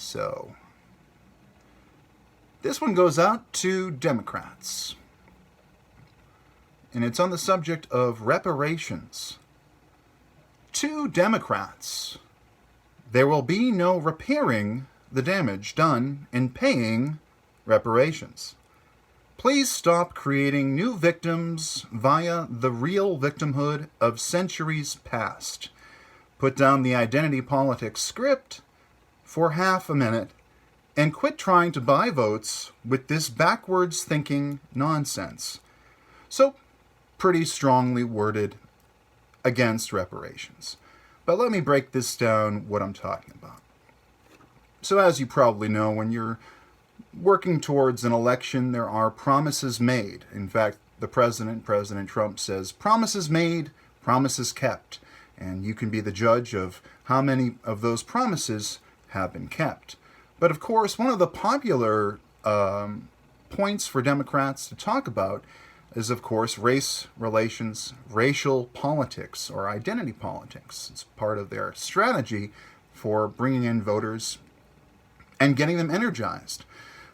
So, this one goes out to Democrats. And it's on the subject of reparations. To Democrats, there will be no repairing the damage done in paying reparations. Please stop creating new victims via the real victimhood of centuries past. Put down the identity politics script for half a minute and quit trying to buy votes with this backwards thinking nonsense. So, pretty strongly worded against reparations. But let me break this down, what I'm talking about. So as you probably know, when you're working towards an election, there are promises made. In fact, President Trump says, promises made, promises kept. And you can be the judge of how many of those promises have been kept. But of course, one of the popular points for Democrats to talk about is, of course, race relations, racial politics, or identity politics. It's part of their strategy for bringing in voters and getting them energized,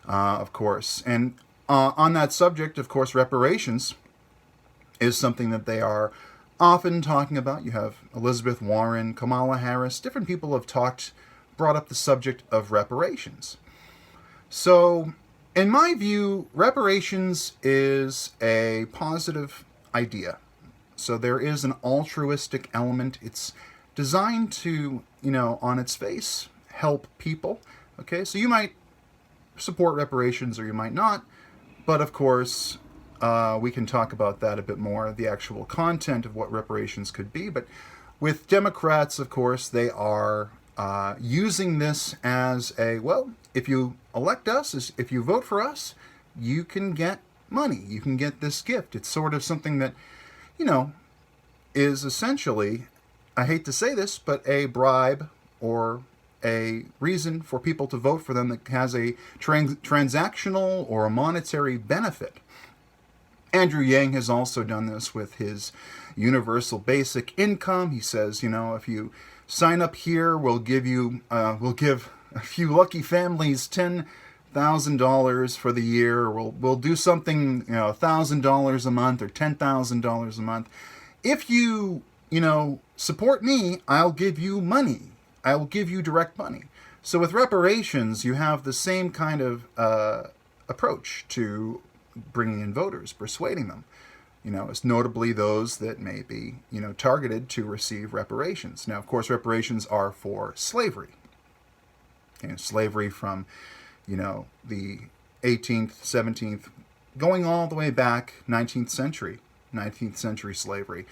of course. And on that subject, of course, reparations is something that they are often talking about. You have Elizabeth Warren, Kamala Harris, different people have brought up the subject of reparations. So, in my view, reparations is a positive idea. So there is an altruistic element. It's designed to, on its face, help people. Okay, so you might support reparations or you might not. But of course, we can talk about that a bit more, the actual content of what reparations could be. But with Democrats, of course, they are using this as if you elect us, if you vote for us, you can get money. You can get this gift. It's sort of something that, is essentially, I hate to say this, but a bribe or a reason for people to vote for them that has a transactional or a monetary benefit. Andrew Yang has also done this with his universal basic income. He says, if you sign up here, we'll give a few lucky families $10,000 for the year. We'll do something, $1,000 a month or $10,000 a month. If you, support me, I'll give you money. I'll give you direct money. So with reparations, you have the same kind of approach to bringing in voters, persuading them. It's notably those that may be, targeted to receive reparations. Now, of course, reparations are for slavery. Slavery from, the 18th, 17th, going all the way back 19th century slavery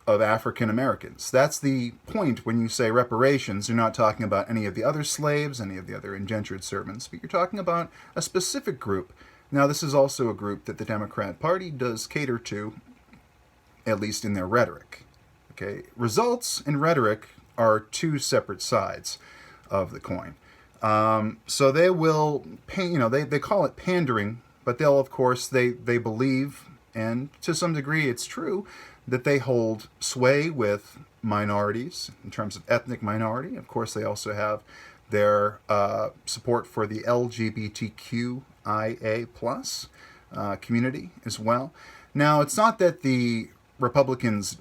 of African Americans. That's the point when you say reparations. You're not talking about any of the other slaves, any of the other indentured servants, but you're talking about a specific group. Now, this is also a group that the Democrat Party does cater to, at least in their rhetoric. Okay, results and rhetoric are two separate sides of the coin. So they will pay, they call it pandering, but they'll, of course, they believe, and to some degree it's true, that they hold sway with minorities in terms of ethnic minority. Of course, they also have their support for the LGBTQIA plus community as well. Now, it's not that the Republicans,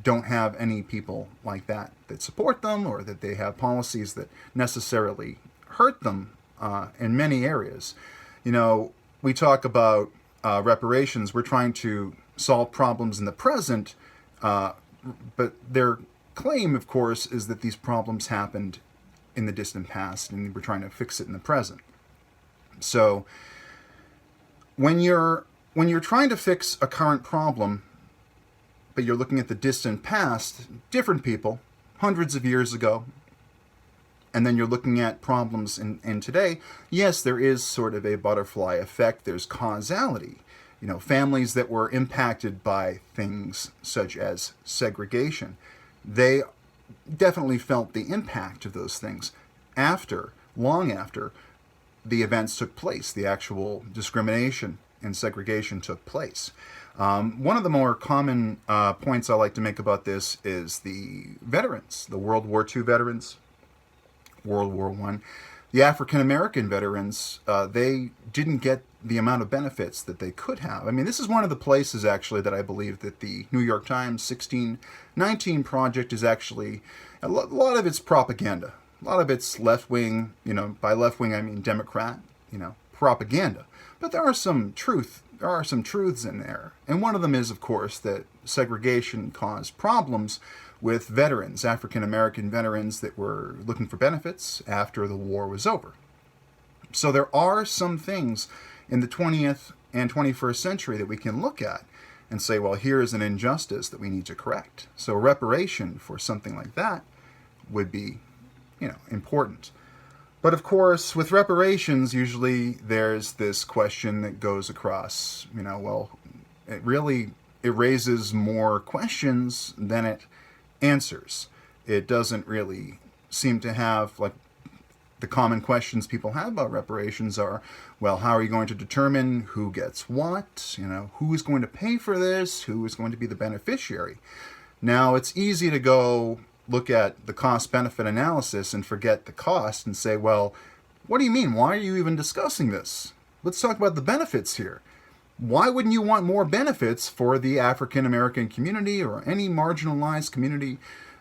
don't have any people like that support them, or that they have policies that necessarily hurt them in many areas. We talk about reparations. We're trying to solve problems in the present, but their claim, of course, is that these problems happened in the distant past, and we're trying to fix it in the present. So, when you're trying to fix a current problem, but you're looking at the distant past, different people, hundreds of years ago, and then you're looking at problems in today, yes, there is sort of a butterfly effect. There's causality. Families that were impacted by things such as segregation, they definitely felt the impact of those things long after the events took place, the actual discrimination and segregation took place. One of the more common points I like to make about this is the veterans, the World War II veterans, World War I. The African American veterans, they didn't get the amount of benefits that they could have. I mean, this is one of the places, actually, that I believe that the New York Times 1619 Project is actually, a lot of it's propaganda. A lot of it's left-wing, by left-wing I mean Democrat, propaganda. But there are some truths in there. And one of them is, of course, that segregation caused problems with veterans, African American veterans that were looking for benefits after the war was over. So there are some things in the 20th and 21st century that we can look at and say, well, here is an injustice that we need to correct. So reparation for something like that would be, important. But of course, with reparations, usually there's this question that goes across, well, it raises more questions than it answers. It doesn't really seem to have, like, the common questions people have about reparations are, well, how are you going to determine who gets what? Who is going to pay for this? Who is going to be the beneficiary? Now, it's easy to go look at the cost-benefit analysis and forget the cost and say, well, what do you mean? Why are you even discussing this? Let's talk about the benefits here. Why wouldn't you want more benefits for the African American community or any marginalized community,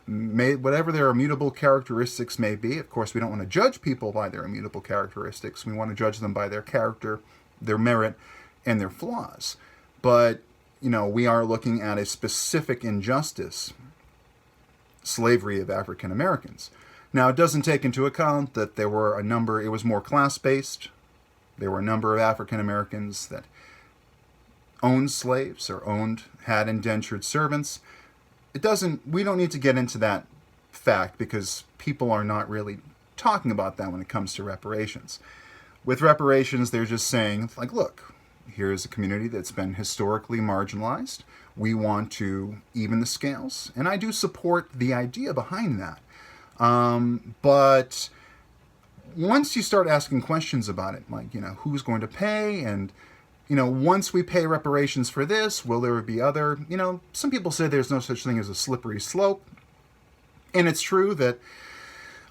whatever their immutable characteristics may be? Of course, we don't want to judge people by their immutable characteristics. We want to judge them by their character, their merit, and their flaws. But, we are looking at a specific injustice, slavery of African Americans. Now, it doesn't take into account that there were it was more class-based. There were a number of African Americans that owned slaves or had indentured servants. We don't need to get into that fact because people are not really talking about that when it comes to reparations. With reparations, they're just saying, like, look, here's a community that's been historically marginalized. We want to even the scales. And I do support the idea behind that. But once you start asking questions about it, like, who's going to pay? And, once we pay reparations for this, will there be other, some people say there's no such thing as a slippery slope. And it's true that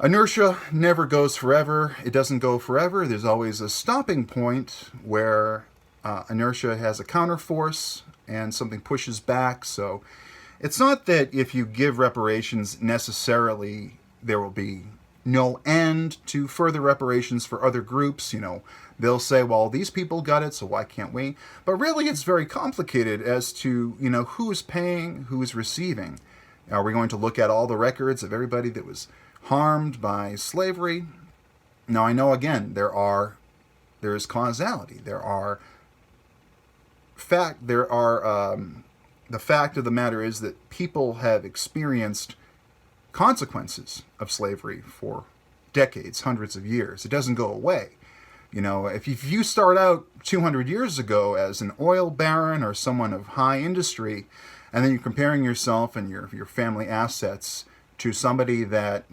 inertia never goes forever. It doesn't go forever. There's always a stopping point where inertia has a counterforce and something pushes back. So it's not that if you give reparations, necessarily there will be no end to further reparations for other groups. They'll say, well, these people got it, so why can't we? But really, it's very complicated as to, who's paying, who's receiving. Are we going to look at all the records of everybody that was harmed by slavery? Now, I know, again, there is causality. The fact of the matter is that people have experienced consequences of slavery for decades, hundreds of years. It doesn't go away. If you start out 200 years ago as an oil baron or someone of high industry, and then you're comparing yourself and your family assets to somebody that,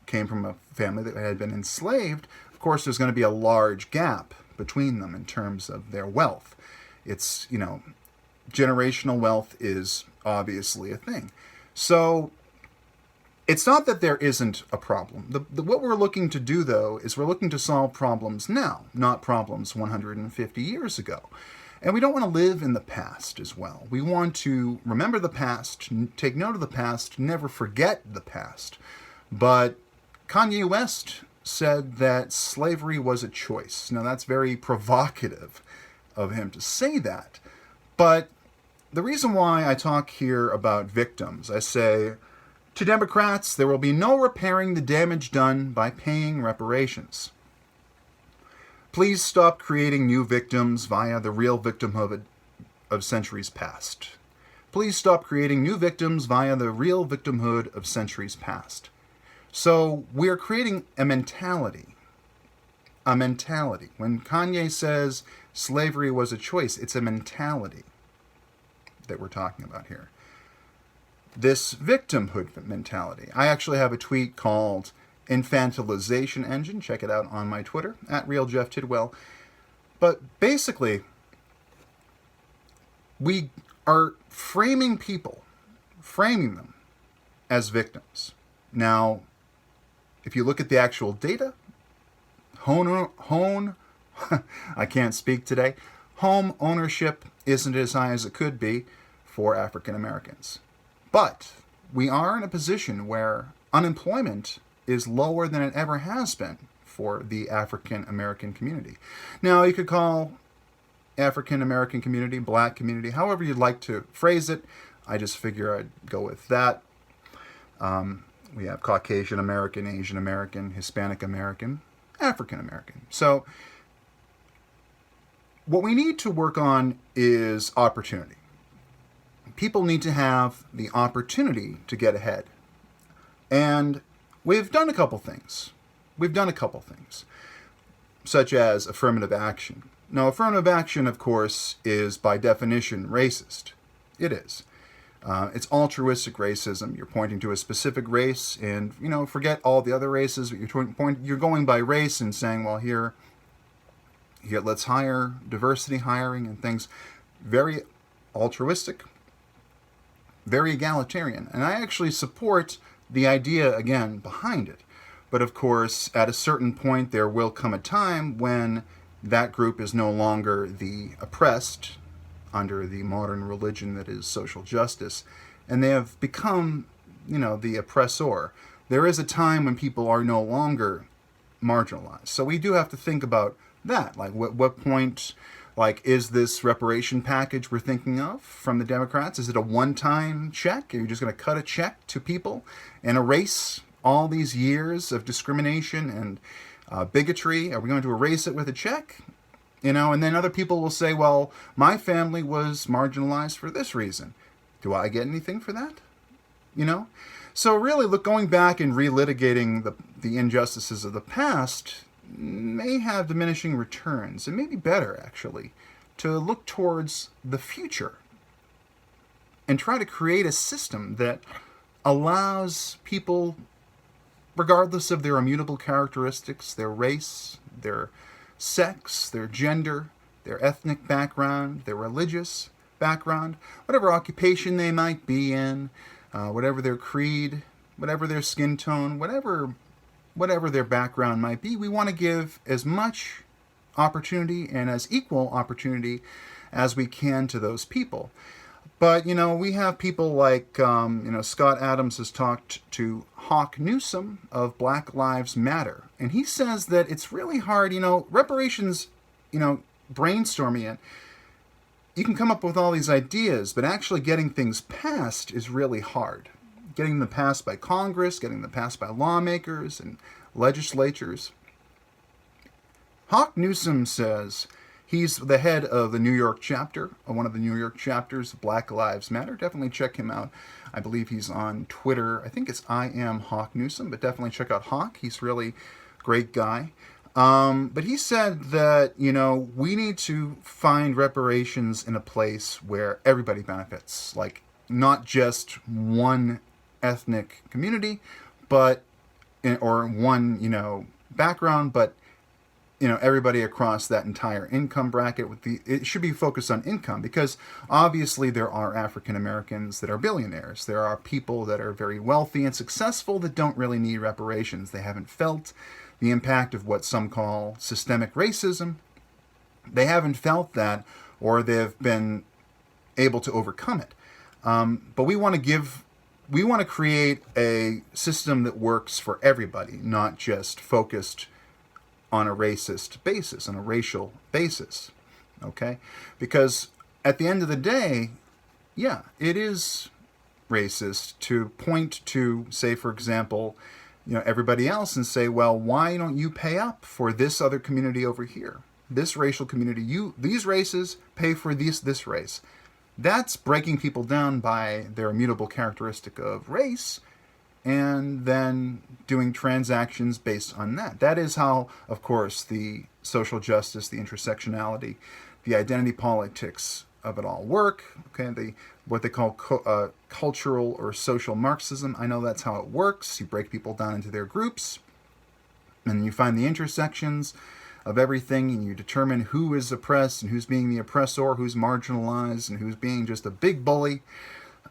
came from a family that had been enslaved, of course there's going to be a large gap between them in terms of their wealth. It's, generational wealth is obviously a thing. So it's not that there isn't a problem. What we're looking to do, though, is we're looking to solve problems now, not problems 150 years ago. And we don't want to live in the past as well. We want to remember the past, take note of the past, never forget the past. But Kanye West said that slavery was a choice. Now, that's very provocative of him to say that. But the reason why I talk here about victims, I say, to Democrats, there will be no repairing the damage done by paying reparations. Please stop creating new victims via the real victimhood of centuries past. Please stop creating new victims via the real victimhood of centuries past. So we're creating a mentality. A mentality. When Kanye says slavery was a choice, it's a mentality that we're talking about here. This victimhood mentality. I actually have a tweet called Infantilization Engine. Check it out on my Twitter, @RealJeffTidwell. But basically, we are framing them as victims. Now, if you look at the actual data, I can't speak today. Home ownership isn't as high as it could be for African Americans. But we are in a position where unemployment is lower than it ever has been for the African American community. Now, you could call African American community, black community, however you'd like to phrase it. I just figure I'd go with that. We have Caucasian American, Asian American, Hispanic American, African American. So what we need to work on is opportunity. People need to have the opportunity to get ahead. And we've done a couple things. Such as affirmative action. Now, affirmative action, of course, is by definition racist. It is. It's altruistic racism. You're pointing to a specific race and, forget all the other races. You're going by race and saying, well, here, let's hire diversity hiring and things. Very altruistic, very egalitarian. And I actually support the idea, again, behind it. But of course, at a certain point, there will come a time when that group is no longer the oppressed under the modern religion that is social justice, and they have become, the oppressor. There is a time when people are no longer marginalized. So we do have to think about that. Like, what point, is this reparation package we're thinking of from the Democrats? Is it a one-time check? Are you just going to cut a check to people and erase all these years of discrimination and bigotry? Are we going to erase it with a check? And then other people will say, well, my family was marginalized for this reason. Do I get anything for that? So really, going back and relitigating the injustices of the past may have diminishing returns. It may be better, actually, to look towards the future and try to create a system that allows people, regardless of their immutable characteristics, their race, their sex, their gender, their ethnic background, their religious background, whatever occupation they might be in, whatever their creed, whatever their skin tone, whatever their background might be, we want to give as much opportunity and as equal opportunity as we can to those people. But, we have people like, Scott Adams has talked to Hawk Newsom of Black Lives Matter. And he says that it's really hard, reparations, brainstorming it. You can come up with all these ideas, but actually getting things passed is really hard. Getting them passed by Congress, getting them passed by lawmakers and legislatures. Hawk Newsom says he's the head of the New York chapter, one of the New York chapters of Black Lives Matter. Definitely check him out. I believe he's on Twitter. I think it's I am Hawk Newsom, but definitely check out Hawk. He's really a great guy. But he said that, we need to find reparations in a place where everybody benefits. Like, not just one ethnic community, or one, background, but everybody across that entire income bracket. It should be focused on income, because obviously there are African Americans that are billionaires. There are people that are very wealthy and successful that don't really need reparations. They haven't felt the impact of what some call systemic racism. They haven't felt that, or they've been able to overcome it. But we want to create a system that works for everybody, not just focused on a racist basis, on a racial basis, okay? Because at the end of the day, yeah, it is racist to point to, say, for example, everybody else and say, well, why don't you pay up for this other community over here? This racial community, these races pay for this race. That's breaking people down by their immutable characteristic of race, and then doing transactions based on that. That is how, of course, the social justice, the intersectionality, the identity politics of it all work. Okay, what they call cultural or social Marxism. I know that's how it works. You break people down into their groups, and you find the intersections of everything, and you determine who is oppressed and who's being the oppressor, who's marginalized, and who's being just a big bully.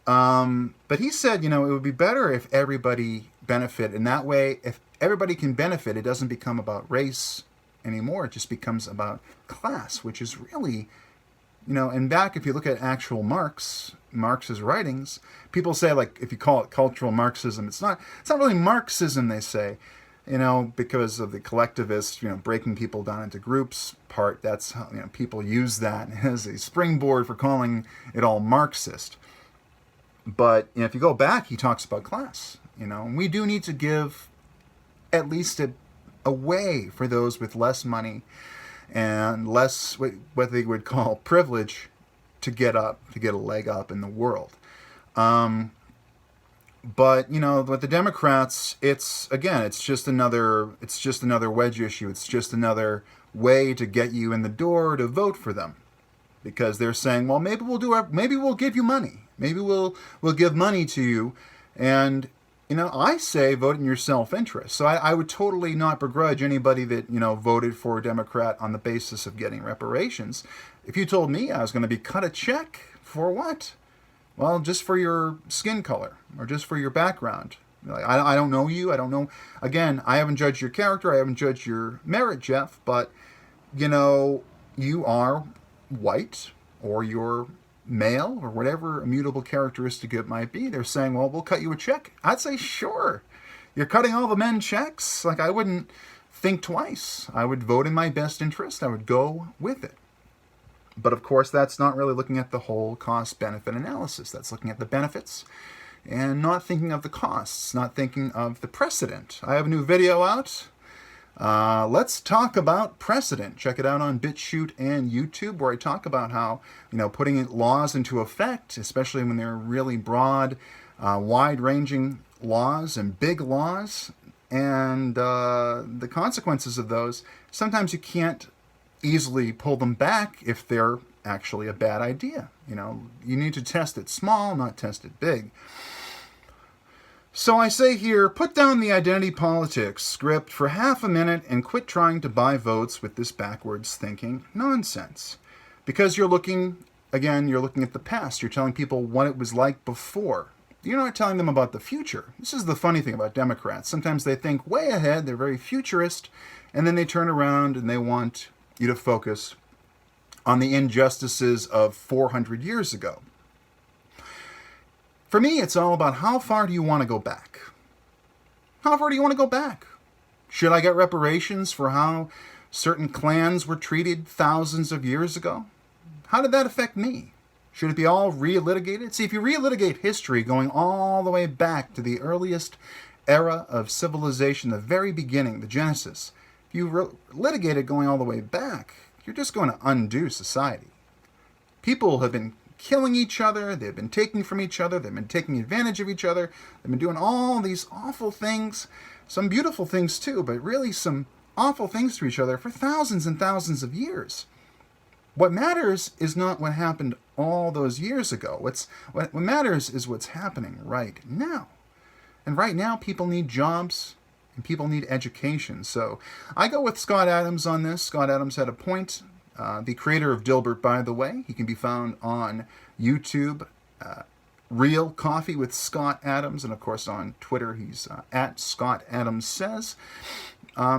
But he said, it would be better if everybody benefit. And that way, if everybody can benefit, it doesn't become about race anymore. It just becomes about class, which is really, and back, if you look at actual Marx's writings, people say, like, if you call it cultural Marxism, it's not really Marxism, they say, because of the collectivist, breaking people down into groups part. That's how, people use that as a springboard for calling it all Marxist. But if you go back, he talks about class, and we do need to give at least a way for those with less money and less what they would call privilege to get a leg up in the world. But with the Democrats, it's just another wedge issue. It's just another way to get you in the door to vote for them, because they're saying, well, maybe we'll give you money, maybe we'll give money to you, and I say vote in your self-interest. So I would totally not begrudge anybody that voted for a Democrat on the basis of getting reparations. If you told me I was going to be cut a check for what? Well, just for your skin color or just for your background. I don't know you. I don't know. Again, I haven't judged your character. I haven't judged your merit, Jeff. But, you are white or you're male or whatever immutable characteristic it might be. They're saying, well, we'll cut you a check. I'd say, sure. You're cutting all the men checks. Like, I wouldn't think twice. I would vote in my best interest. I would go with it. But of course, that's not really looking at the whole cost-benefit analysis. That's looking at the benefits and not thinking of the costs, not thinking of the precedent. I have a new video out. Let's talk about precedent. Check it out on BitChute and YouTube, where I talk about how, putting laws into effect, especially when they're really broad, wide-ranging laws and big laws, and the consequences of those, sometimes you can't easily pull them back if they're actually a bad idea. You need to test it small, not test it big. So I say here, put down the identity politics script for half a minute and quit trying to buy votes with this backwards thinking nonsense. Because you're looking at the past. You're telling people what it was like before. You're not telling them about the future. This is the funny thing about Democrats. Sometimes they think way ahead, they're very futurist, and then they turn around and they want you to focus on the injustices of 400 years ago. For me, it's all about how far do you want to go back? How far do you want to go back? Should I get reparations for how certain clans were treated thousands of years ago? How did that affect me? Should it be all re-litigated? See, if you re-litigate history going all the way back to the earliest era of civilization, the very beginning, the Genesis, if you litigate it going all the way back, you're just going to undo society. People have been killing each other, they've been taking from each other, they've been taking advantage of each other, they've been doing all these awful things, some beautiful things too, but really some awful things to each other for thousands and thousands of years. What matters is not what happened all those years ago. What matters is what's happening right now. And right now, people need jobs and people need education. So I go with Scott Adams on this. Scott Adams had a point. The creator of Dilbert, by the way. He can be found on YouTube, Real Coffee with Scott Adams, and of course on Twitter, he's at Scott Adams Says.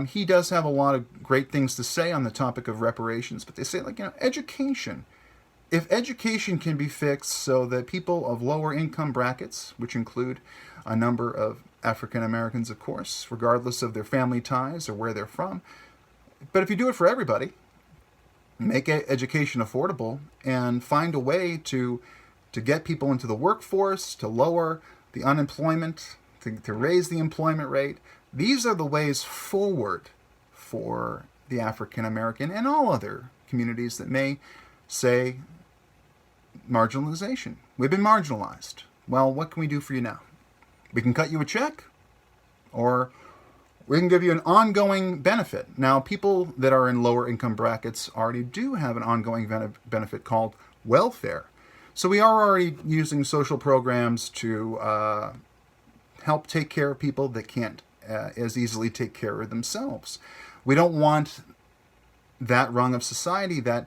He does have a lot of great things to say on the topic of reparations, but they say, education. If education can be fixed so that people of lower income brackets, which include a number of African Americans, of course, regardless of their family ties or where they're from, but if you do it for everybody, make education affordable and find a way to get people into the workforce, to lower the unemployment, to raise the employment rate. These are the ways forward for the African American and all other communities that may say marginalization. We've been marginalized. Well, what can we do for you now? We can cut you a check, or we can give you an ongoing benefit. Now, people that are in lower income brackets already do have an ongoing benefit called welfare. So we are already using social programs to help take care of people that can't as easily take care of themselves. We don't want that rung of society, that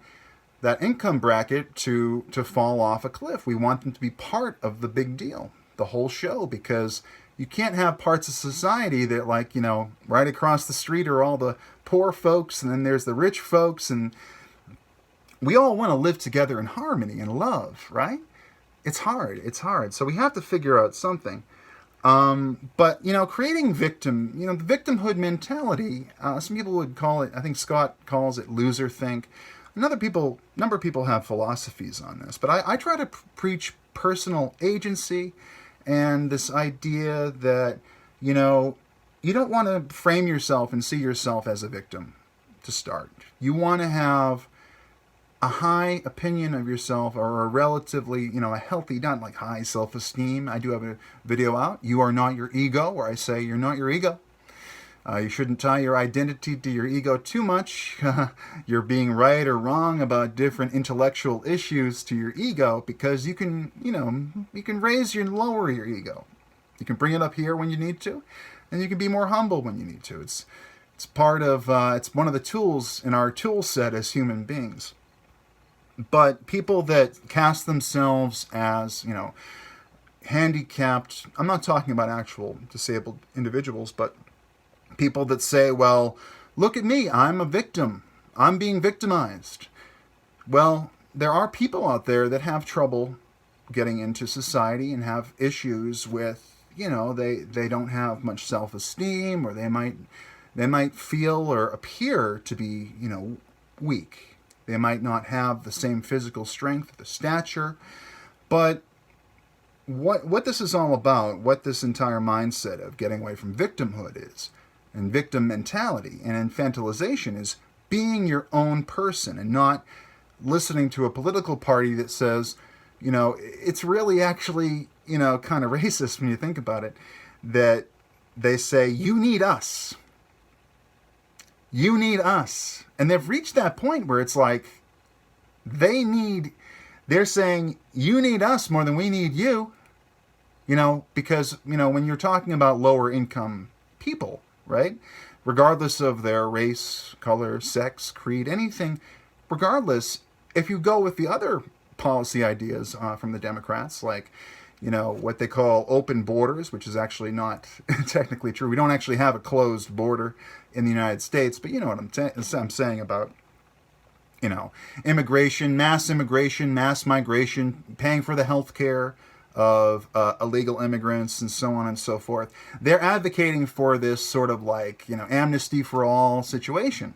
income bracket to fall off a cliff. We want them to be part of the big deal, the whole show, because You can't have parts of society that, like, right across the street are all the poor folks, and then there's the rich folks, and we all want to live together in harmony and love, right? It's hard. It's hard. So we have to figure out something. But, creating the victimhood mentality, some people would call it, I think Scott calls it loser think. Number of people have philosophies on this, but I try to preach personal agency and this idea that, you don't want to frame yourself and see yourself as a victim to start. You want to have a high opinion of yourself, or a relatively, a healthy, not like high self-esteem. I do have a video out, You Are Not Your Ego, where I say you're not your ego. You shouldn't tie your identity to your ego too much. You're being right or wrong about different intellectual issues to your ego, because you can raise and lower your ego. You can bring it up here when you need to, and you can be more humble when you need to. It's part of, it's one of the tools in our tool set as human beings. But people that cast themselves as, handicapped, I'm not talking about actual disabled individuals, but people that say, well, look at me, I'm a victim. I'm being victimized. Well, there are people out there that have trouble getting into society and have issues with, they don't have much self-esteem, or they might feel or appear to be, weak. They might not have the same physical strength, the stature, but what this is all about, what this entire mindset of getting away from victimhood is, and victim mentality and infantilization, is being your own person and not listening to a political party that says, it's really actually, kind of racist when you think about it, that they say, you need us. You need us. And they've reached that point where it's like, they're saying, you need us more than we need you. Because, when you're talking about lower income people, right? Regardless of their race, color, sex, creed, anything, regardless, if you go with the other policy ideas from the Democrats, like, what they call open borders, which is actually not technically true. We don't actually have a closed border in the United States, but you know what I'm saying about, immigration, mass migration, paying for the health care of illegal immigrants, and so on and so forth. They're advocating for this sort of like, amnesty for all situation.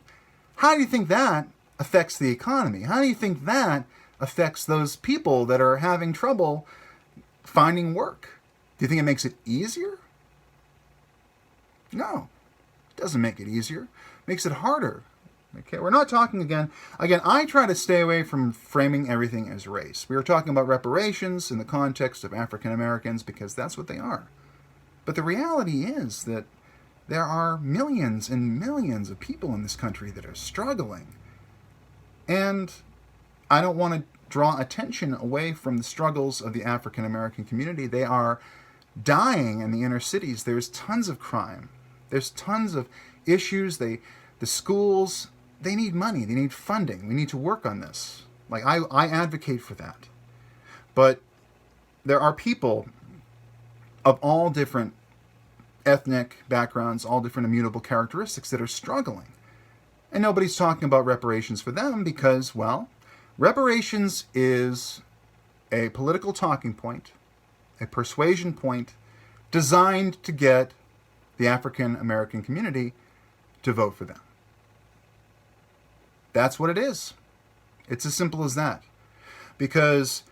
How do you think that affects the economy? How do you think that affects those people that are having trouble finding work? Do you think it makes it easier? No, it doesn't make it easier. It makes it harder. Okay, we're not talking again, I try to stay away from framing everything as race. We are talking about reparations in the context of African Americans because that's what they are. But the reality is that there are millions and millions of people in this country that are struggling. And I don't want to draw attention away from the struggles of the African American community. They are dying in the inner cities. There's tons of crime. There's tons of issues. The schools, they need money. They need funding. We need to work on this. Like, I advocate for that. But there are people of all different ethnic backgrounds, all different immutable characteristics that are struggling. And nobody's talking about reparations for them because, well, reparations is a political talking point, a persuasion point designed to get the African American community to vote for them. That's what it is. It's as simple as that. Because,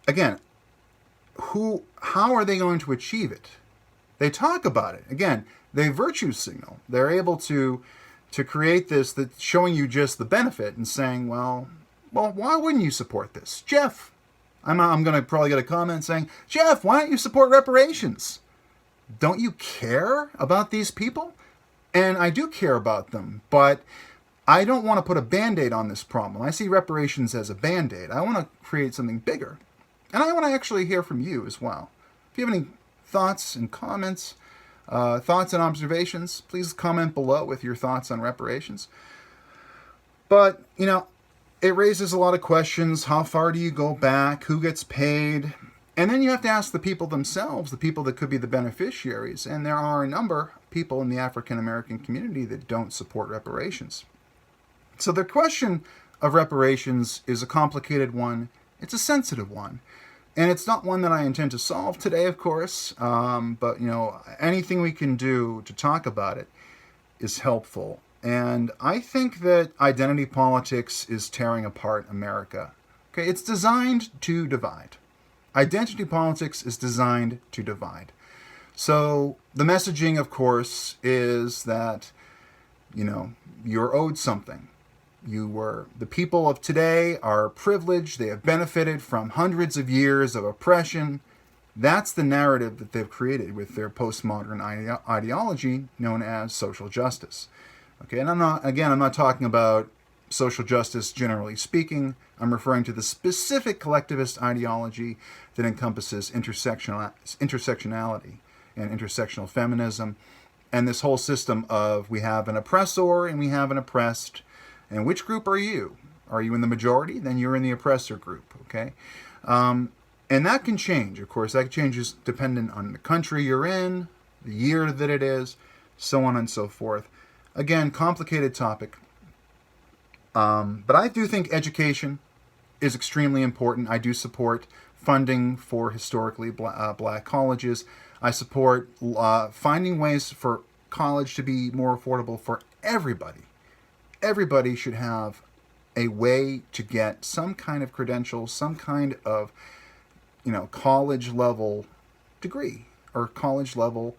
again, how are they going to achieve it? They talk about it. Again, they virtue signal. They're able to create this that's showing you just the benefit and saying, well, why wouldn't you support this? Jeff, I'm going to probably get a comment saying, Jeff, why don't you support reparations? Don't you care about these people? And I do care about them, but I don't want to put a Band-Aid on this problem. I see reparations as a Band-Aid. I want to create something bigger. And I want to actually hear from you as well. If you have any thoughts and comments, thoughts and observations, please comment below with your thoughts on reparations. But, it raises a lot of questions. How far do you go back? Who gets paid? And then you have to ask the people themselves, the people that could be the beneficiaries. And there are a number of people in the African American community that don't support reparations. So the question of reparations is a complicated one. It's a sensitive one. And it's not one that I intend to solve today, of course. But, anything we can do to talk about it is helpful. And I think that identity politics is tearing apart America. Okay, it's designed to divide. Identity politics is designed to divide. So the messaging, of course, is that, you're owed something. The people of today are privileged. They have benefited from hundreds of years of oppression. That's the narrative that they've created with their postmodern ideology known as social justice. Okay, and I'm not talking about social justice generally speaking. I'm referring to the specific collectivist ideology that encompasses intersectionality and intersectional feminism, and this whole system of we have an oppressor and we have an oppressed. And which group are you? Are you in the majority? Then you're in the oppressor group, okay? And that can change, of course. That changes dependent on the country you're in, the year that it is, so on and so forth. Again, complicated topic. But I do think education is extremely important. I do support funding for historically black colleges. I support finding ways for college to be more affordable for everybody. Everybody should have a way to get some kind of credential, some kind of, college level degree or college level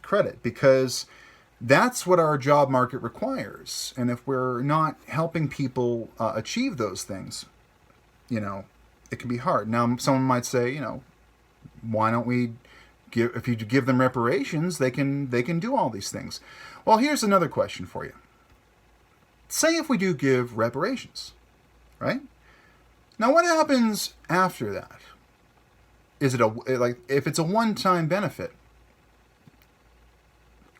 credit, because that's what our job market requires. And if we're not helping people achieve those things, it can be hard. Now, someone might say, why don't we if you give them reparations, they can do all these things. Well, here's another question for you. Say if we do give reparations, right? Now, what happens after that? Is it if it's a one-time benefit?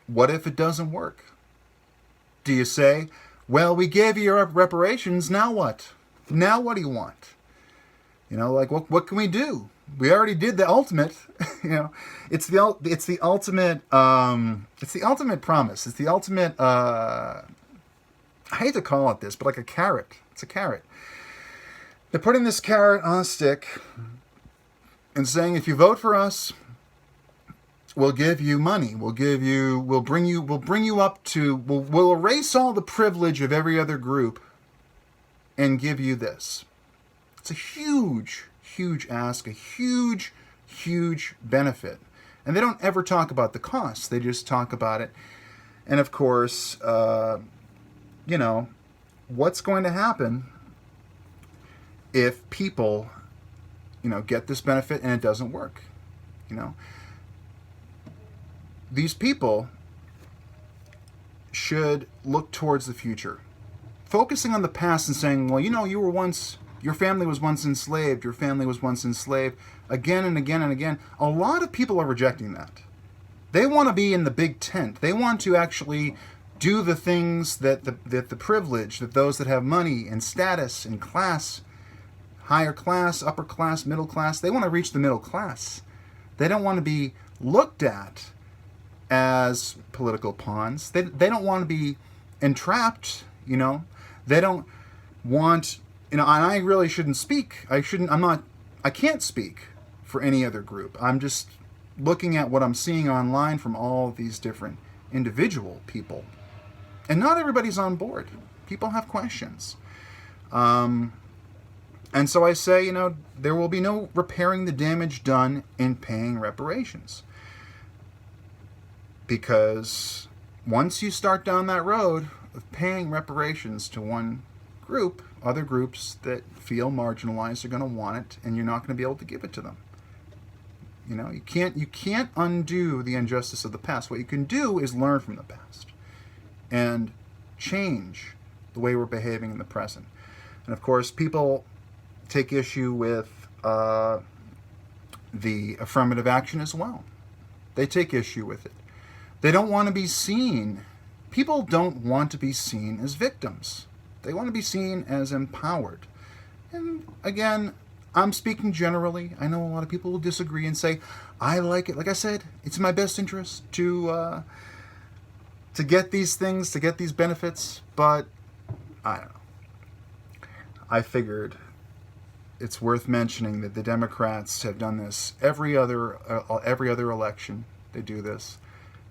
What if it doesn't work? Do you say, well, we gave you your reparations, now what? Now what do you want? What can we do? We already did the ultimate. It's the ultimate promise. It's the ultimate. I hate to call it this, but like a carrot. It's a carrot. They're putting this carrot on a stick and saying, if you vote for us, we'll give you money. We'll bring you up to. We'll erase all the privilege of every other group and give you this. It's a huge, huge ask, a huge, huge benefit. And they don't ever talk about the costs. They just talk about it. And of course, what's going to happen if people, get this benefit and it doesn't work? These people should look towards the future. Focusing on the past and saying, well, your family was once enslaved, again and again and again. A lot of people are rejecting that. They want to be in the big tent. They want to actually do the things that the privilege, that those that have money and status and class, higher class, upper class, middle class, they want to reach the middle class. They don't want to be looked at as political pawns. They don't want to be entrapped, They don't want, and I really shouldn't speak. I can't speak for any other group. I'm just looking at what I'm seeing online from all of these different individual people. And not everybody's on board. People have questions. And so I say, there will be no repairing the damage done in paying reparations. Because once you start down that road of paying reparations to one group, other groups that feel marginalized are going to want it, and you're not going to be able to give it to them. You can't undo the injustice of the past. What you can do is learn from the past and change the way we're behaving in the present. And of course, people take issue with the affirmative action as well. They take issue with it. They don't want to be seen. People don't want to be seen as victims. They want to be seen as empowered. And again, I'm speaking generally. I know a lot of people will disagree and say, I like it. Like I said, it's in my best interest to get these things, to get these benefits, but I don't know. I figured it's worth mentioning that the Democrats have done this every other election. They do this,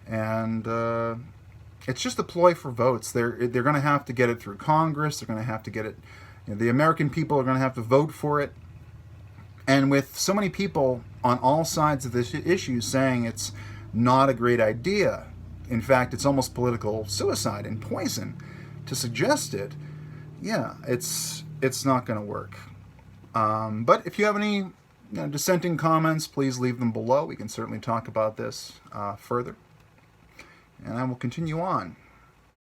and it's just a ploy for votes. They're going to have to get it through Congress. They're going to have to get it. The American people are going to have to vote for it. And with so many people on all sides of this issue saying it's not a great idea, in fact, it's almost political suicide and poison to suggest it. Yeah, it's not going to work. But if you have any dissenting comments, please leave them below. We can certainly talk about this further. And I will continue on.